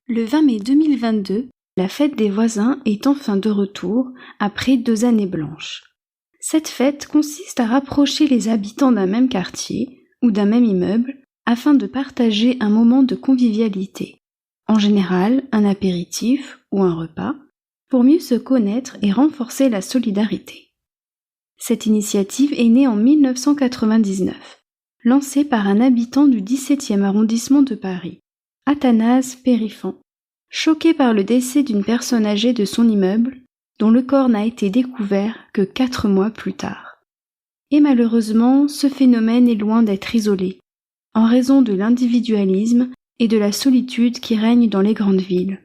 Le 20 mai 2022, la fête des voisins est enfin de retour après 2 années blanches. Cette fête consiste à rapprocher les habitants d'un même quartier ou d'un même immeuble afin de partager un moment de convivialité, en général un apéritif ou un repas, pour mieux se connaître et renforcer la solidarité. Cette initiative est née en 1999, lancée par un habitant du 17e arrondissement de Paris, Athanase Périfan, choqué par le décès d'une personne âgée de son immeuble, dont le corps n'a été découvert que 4 mois plus tard. Et malheureusement, ce phénomène est loin d'être isolé, en raison de l'individualisme et de la solitude qui règnent dans les grandes villes.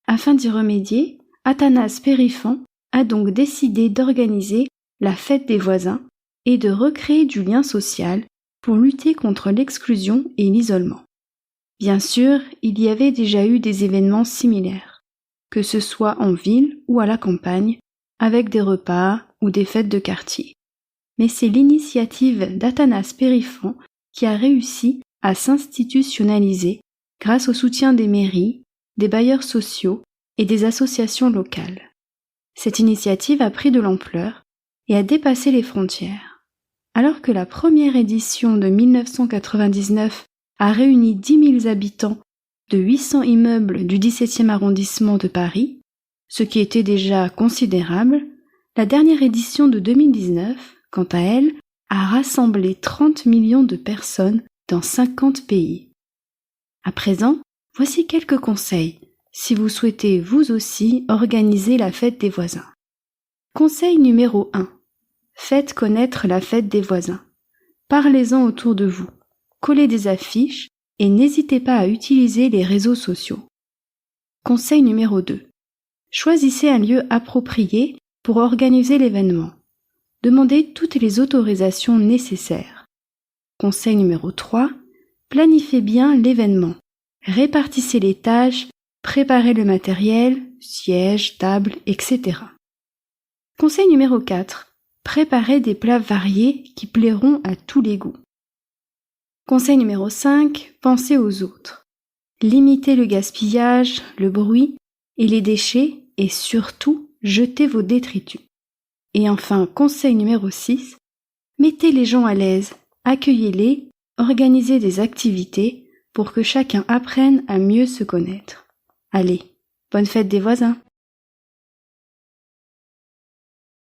Afin d'y remédier, Athanase Périfan a donc décidé d'organiser la fête des voisins et de recréer du lien social pour lutter contre l'exclusion et l'isolement. Bien sûr, il y avait déjà eu des événements similaires, que ce soit en ville ou à la campagne, avec des repas ou des fêtes de quartier. Mais c'est l'initiative d'Athanase Périfan qui a réussi à s'institutionnaliser grâce au soutien des mairies, des bailleurs sociaux et des associations locales. Cette initiative a pris de l'ampleur et a dépassé les frontières. Alors que la première édition de 1999 a réuni 10 000 habitants de 800 immeubles du 17e arrondissement de Paris, ce qui était déjà considérable, la dernière édition de 2019, quant à elle, a rassemblé 30 millions de personnes dans 50 pays. À présent, voici quelques conseils si vous souhaitez vous aussi organiser la fête des voisins. Conseil numéro 1. Faites connaître la fête des voisins. Parlez-en autour de vous. Collez des affiches et n'hésitez pas à utiliser les réseaux sociaux. Conseil numéro 2. Choisissez un lieu approprié pour organiser l'événement. Demandez toutes les autorisations nécessaires. Conseil numéro 3. Planifiez bien l'événement. Répartissez les tâches, préparez le matériel, sièges, tables, etc. Conseil numéro 4. Préparez des plats variés qui plairont à tous les goûts. Conseil numéro 5. Pensez aux autres. Limitez le gaspillage, le bruit et les déchets et surtout, jetez vos détritus. Et enfin, conseil numéro 6. Mettez les gens à l'aise, accueillez-les, organisez des activités pour que chacun apprenne à mieux se connaître. Allez, bonne fête des voisins!